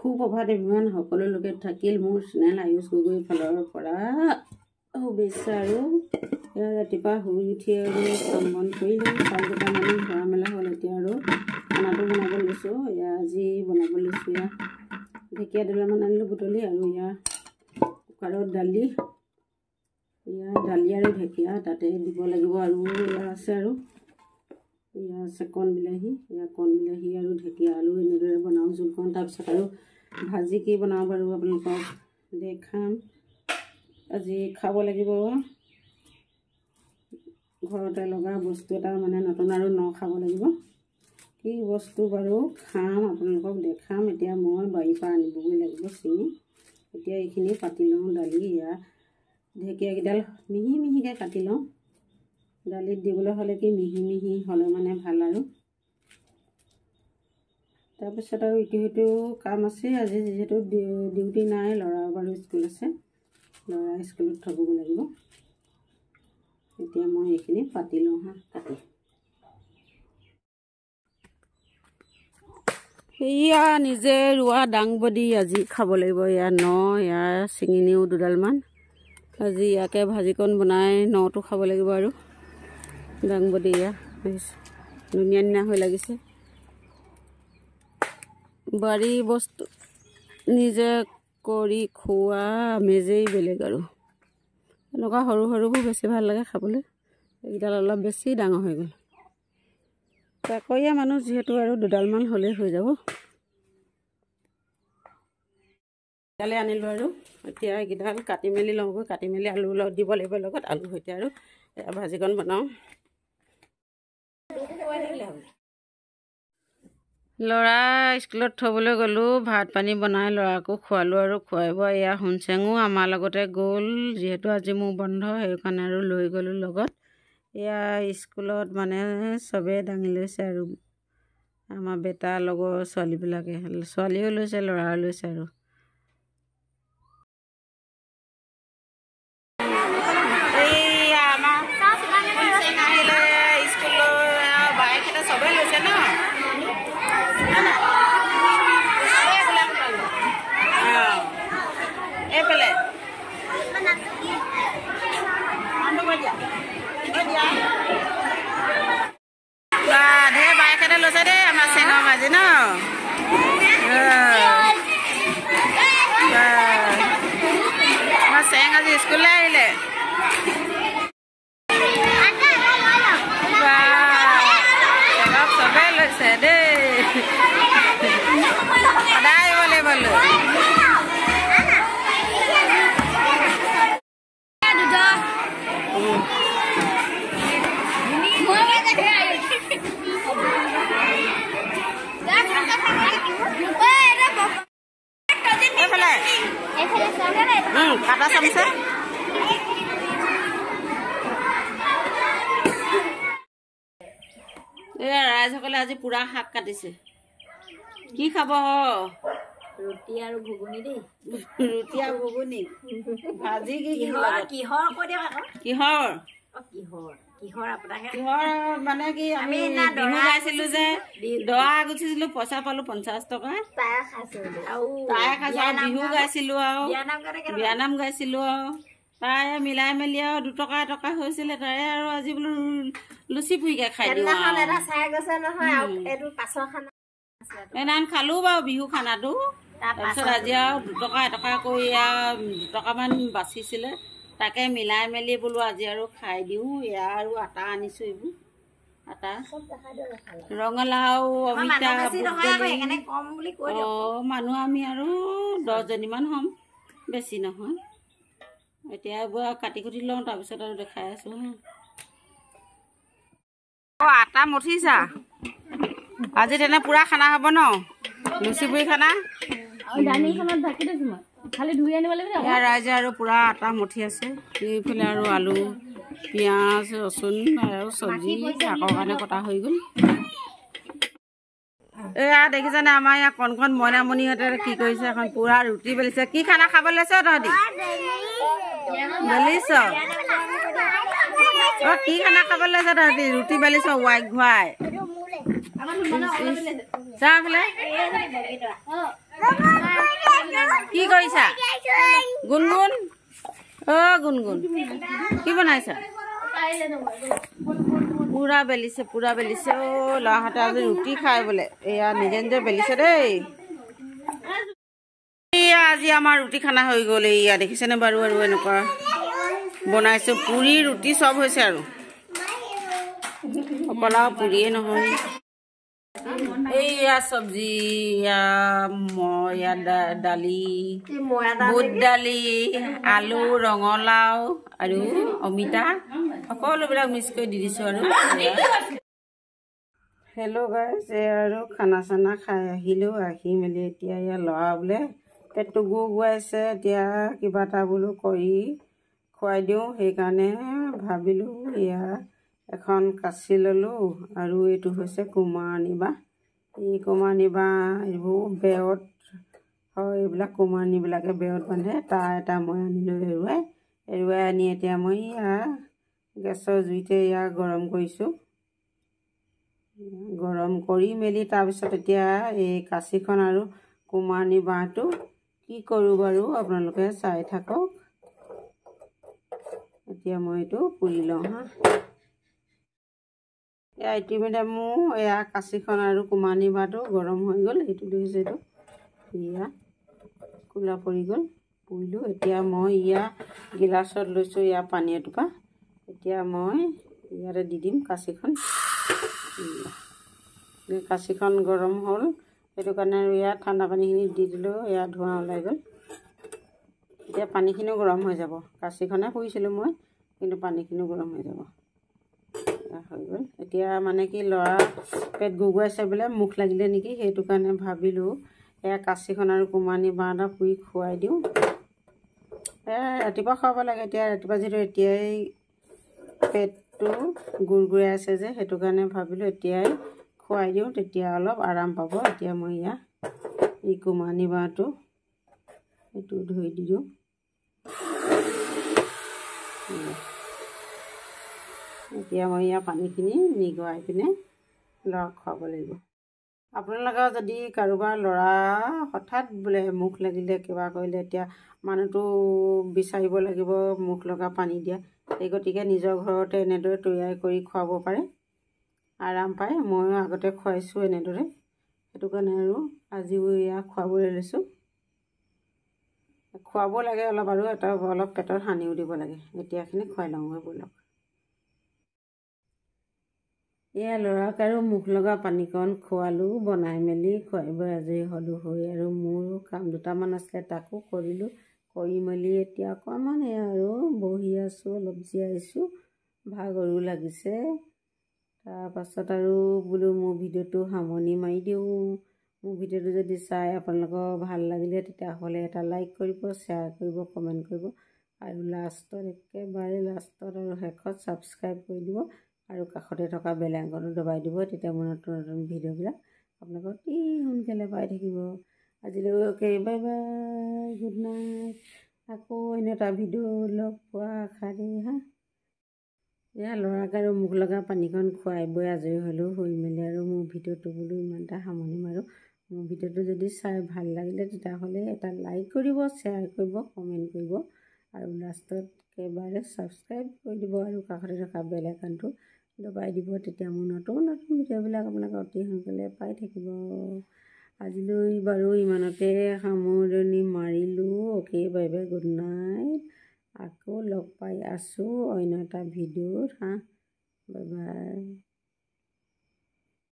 সুপ্ৰভাত ইমান সকলো লোকে থাকিল মোৰ চেনেল আয়ুষ গগৈ ফালৰ পৰা শুভেচ্ছা। আৰু ৰাতিপুৱা শুই উঠি আৰু কাম বন কৰিলোঁ, চাউল কেইটামানো ভৰা মেলা হ'ল। এতিয়া আৰু খানাটো বনাব লৈছোঁ। আজি বনাব লৈছোঁ ঢেকীয়া দুডালমান আনিলোঁ বুটলি, আৰু কুকাৰত দালি আৰু ঢেকীয়া তাতে দিব লাগিব। আৰু আছে আৰু আছে কণ বিলাহী, কণ বিলাহী আৰু ঢেকীয়া আলু এনেদৰে বনাওঁ জোলকণ। তাৰপিছত আৰু ভাজি কি বনাওঁ বাৰু আপোনালোকক দেখাম। আজি খাব লাগিব ঘৰতে লগা বস্তু এটা, মানে নতুন আৰু খাব লাগিব। কি বস্তু বাৰু খাম আপোনালোকক দেখাম। এতিয়া মই বাৰীৰ পৰা আনিবগৈ লাগিব চিঙি। এতিয়া এইখিনি কাটি লওঁ। দালি ঢেকীয়াকেইডাল মিহি মিহিকৈ কাটি লওঁ। দালিত দিবলৈ হ'লে কি মিহি মিহি হ'লে মানে ভাল। আৰু তাৰপিছত আৰু ইটো সিটো কাম আছে আজি, যিহেতু ডিউটি নাই, ল'ৰা বাৰু স্কুল আছে, ল'ৰা স্কুলত থ'বগৈ লাগিব। এতিয়া মই এইখিনি পাতি লওঁ কাটি। এয়া নিজে ৰোৱা দাংবডি আজি খাব লাগিব। ছিঙি নিওঁ দুডালমান। আজি ইয়াকে ভাজিকণ বনাই নটো খাব লাগিব। আৰু দাংবডি ধুনীয়া ধুনীয়া হৈ লাগিছে। বাৰী বস্তু নিজে কৰি খোৱা আমেজেই বেলেগ। আৰু এনেকুৱা সৰু সৰুবোৰ বেছি ভাল লাগে খাবলৈ। এইকেইডাল অলপ বেছি ডাঙৰ হৈ গ'ল। তাকৰীয়া মানুহ যিহেতু আৰু দুডালমান হ'লেই হৈ যাব। এডালে আনিলোঁ আৰু এতিয়া এইকেইডাল কাটি মেলি লওঁগৈ। কাটি মেলি আলু দিব লাগিব লগত, আলু সৈতে আৰু ভাজিকণ বনাওঁ। ল'ৰা স্কুলত থ'বলৈ গ'লোঁ, ভাত পানী বনাই ল'ৰাকো খোৱালোঁ আৰু খুৱাই বোৱাই শুনচেঙো আমাৰ লগতে গ'ল। যিহেতু আজি মোৰ বন্ধ, সেইকাৰণে আৰু লৈ গ'লোঁ লগত। স্কুলত মানে চবেই দাঙি লৈছে আৰু আমাৰ বেটাৰ লগৰ ছোৱালীবিলাকে, ছোৱালীও লৈছে ল'ৰাও লৈছে। আৰু চবেই লৈছে ন। এইফালে ঢেৰ বাইকেতে লৈছে দেই আমাৰ চেঙৰ মাজি ন। আমাৰ চেং আজি স্কুললৈ আহিলে। চবেই লৈছে দেই, সদায় আহিব লাগিব লৈ। কাটা চামুচে ৰাইজসকলে আজি পুৰা শাক কাটিছে। কি খাব? ৰুটি আৰু ঘুগুনি দেই। ৰুটি আৰু ঘুগুনি ভাজি কিহৰ মানে কি আমি বিহু গাইছিলো যে, দৰা গুঠিছিলো, পইচা পালো 50 টকা। তাই খাইছো আৰু বিহু গাইছিলো আৰু বিয়ানাম গাইছিলো আৰু তাই মিলাই মেলি আৰু 2 টকা এটকা হৈছিলে। তাই আৰু আজি বোলো লুচি পুৰিকে খাই দিওঁ। সেইদিনাখন খালো বাৰু বিহু খানাটো। তাৰপিছত আজি আৰু 2 টকা এটকা কৰি 2 টকামান বাচিছিলে, তাকে মিলাই মেলি বোলো আজি আৰু খাই দিওঁ। আৰু আটা আনিছো, এইবোৰ আটা, ৰঙালাও, অমিতা, মানুহ আমি আৰু 10 জনীমান হ'ম, বেছি নহয়। এতিয়া এইবোৰ কাটি কুটি লওঁ, তাৰপিছত আৰু দেখাই আছো। আটা মঠিছা আজি তেনে পুৰা খানা হ'ব ন, লুচি পুৰি খানা। ৰাইজে আৰু পুৰা আটা মঠি আছে। এইফালে আৰু আলু, পিঁয়াজ, ৰচুন আৰু চব্জি শাকৰ কাৰণে কটা হৈ গ'ল। দেখিছানে আমাৰ কণ কণ মইনামণিহঁতে কি কৰিছে, এখন পুৰা ৰুটি বেলিছে। কি খানা খাব লৈছ তহঁতি? বেলিছ কি খানা খাবলৈ আছে তহঁতি ৰুটি বেলিছ ৱাইক ঘূৰাই যা বোলে কি কৰিছা গুণগুণ গুণগুণ কি বনাইছা পুৰা বেলিছে ল'ৰাহঁতে আজি ৰুটি খাই বোলে এয়া নিজে নিজে বেলিছে দেই আজি আমাৰ ৰুটি খানা হৈ গ'ল এয়া দেখিছেনে বাৰু আৰু এনেকুৱা বনাইছো পুৰি ৰুটি চব হৈছে আৰু অকল আৰু পুৰিয়ে নহয় এইয়া চব্জি দালি বুট দালি আলু ৰঙালাও আৰু অমিতা সকলোবিলাক মিক্স কৰি দি দিছোঁ আৰু হেল্ল' গাইজ আৰু খানা চানা খাই আহিলোঁ আহি মেলি এতিয়া ইয়াৰ ল'ৰা বোলে পেটটো গুৱাইছে এতিয়া কিবা এটা বোলো কৰি খুৱাই দিওঁ সেইকাৰণে ভাবিলোঁ এয়া এখন কাচি ল'লোঁ আৰু এইটো হৈছে কুমাৰণী বাঁহ এই কুমাৰণী বাঁহ এইবোৰ বেৰত হয় এইবিলাক কুমাৰণীবিলাকে বেৰত বান্ধে তাৰ এটা মই আনিলোঁ এৰুৱাই আনি এতিয়া মই গেছৰ জুইতে গৰম কৰিছোঁ গৰম কৰি মেলি তাৰপিছত এতিয়া এই কাচিখন আৰু কুমাৰণী বাঁহটো কি কৰোঁ বাৰু আপোনালোকে চাই থাকক এতিয়া মই এইটো পুৰি লওঁ ইতিমধ্যে মোৰ কাচিখন আৰু কুমাৰণী বাঁহটো গৰম হৈ গ'ল এইটো দেখিছে এইটো কোলা পৰি গ'ল পুৰিলোঁ এতিয়া মই গিলাচত লৈছোঁ পানী এটোপা এতিয়া মই ইয়াতে দি দিম কাচিখন গৰম হ'ল সেইটো কাৰণে আৰু ঠাণ্ডা পানীখিনি দি দিলোঁ ধোঁৱা ওলাই গ'ল এতিয়া পানীখিনিও গৰম হৈ যাব কাচিখনে শুইছিলোঁ মই কিন্তু পানীখিনিও গৰম হৈ যাব হৈ গ'ল এতিয়া মানে কি ল'ৰা পেট গুগুৱাইছে বোলে মুখ লাগিলে নেকি সেইটো কাৰণে ভাবিলোঁ কাচিখন আৰু কুমাৰণী বাঁহ এটা পুৰি খুৱাই দিওঁ ৰাতিপুৱা খুৱাব লাগে এতিয়া ৰাতিপুৱা যিহেতু এতিয়াই পেটটো গুৰগুৰাই আছে যে সেইটো কাৰণে ভাবিলোঁ এতিয়াই খুৱাই দিওঁ তেতিয়া অলপ আৰাম পাব এতিয়া মই এই কুমাৰণী বাঁহটো এইটো ধুই দি দিওঁ এতিয়া মই পানীখিনি নিগৰাই পিনে ল'ৰাক খুৱাব লাগিব আপোনালোকৰ যদি কাৰোবাৰ ল'ৰা হঠাৎ বোলে মুখ লাগিলে কিবা কৰিলে এতিয়া মানুহটো বিচাৰিব লাগিব মুখ লগা পানী দিয়া এই গতিকে নিজৰ ঘৰতে এনেদৰে তৈয়াৰ কৰি খুৱাব পাৰে আৰাম পায় ময়ো আগতে খুৱাইছোঁ এনেদৰে সেইটো কাৰণে আৰু আজিও খুৱাবলৈ লৈছোঁ খুৱাব লাগে অলপ আৰু অলপ পেটত সানিও দিব লাগে এতিয়াখিনি খুৱাই লওঁ ব'লক ল'ৰাক আৰু মুখ লগা পানীকণ খোৱালোঁ বনাই মেলি খুৱাই আজৰি হ'লোঁ হৈ আৰু মোৰো কাম দুটামান আছিলে তাকো কৰিলোঁ কৰি মেলি এতিয়া অকণমান আৰু বহি আছোঁ অলপ জীয়াইছোঁ ভাগৰো লাগিছে তাৰপাছত আৰু বোলো মোৰ ভিডিঅ'টো সামৰণি মাৰি দিওঁ মোৰ ভিডিঅ'টো যদি চাই আপোনালোকৰ ভাল লাগিলে তেতিয়াহ'লে এটা লাইক কৰিব শ্বেয়াৰ কৰিব কমেণ্ট কৰিব আৰু একেবাৰে লাষ্টত আৰু শেষত ছাবস্ক্ৰাইব কৰি দিব আৰু কাষতে থকা বেল আইকনটো দবাই দিব তেতিয়া মোৰ নতুন নতুন ভিডিঅ'বিলাক আপোনালোকৰ অতি সোনকালে পাই থাকিব আজিলৈকে বাই বাই গুড নাইট আকৌ অন্য এটা ভিডিঅ' লগ পোৱা আশা দেই ল'ৰাক আৰু মুখ লগা পানীখন খুৱাই বৈ আজৰি হ'লেও হৈ মেলি আৰু মোৰ ভিডিঅ'টো বোলো ইমান এটা সামৰণি মাৰোঁ মোৰ ভিডিঅ'টো যদি চাই ভাল লাগিলে তেতিয়াহ'লে এটা লাইক কৰিব শ্বেয়াৰ কৰিব কমেণ্ট কৰিব আৰু লাষ্টত একেবাৰে ছাবস্ক্ৰাইব কৰি দিব আৰু কাষতে থকা বেল আইকনটো দবাই দিব তেতিয়া মোৰ নতুন নতুন ভিডিঅ'বিলাক আপোনালোকে অতি সোনকালে পাই থাকিব আজিলৈ বাৰু ইমানতে সামৰণি মাৰিলোঁ okay bye bye good night আকৌ লগ পাই আছোঁ অন্য এটা ভিডিঅ'ত বাই বাই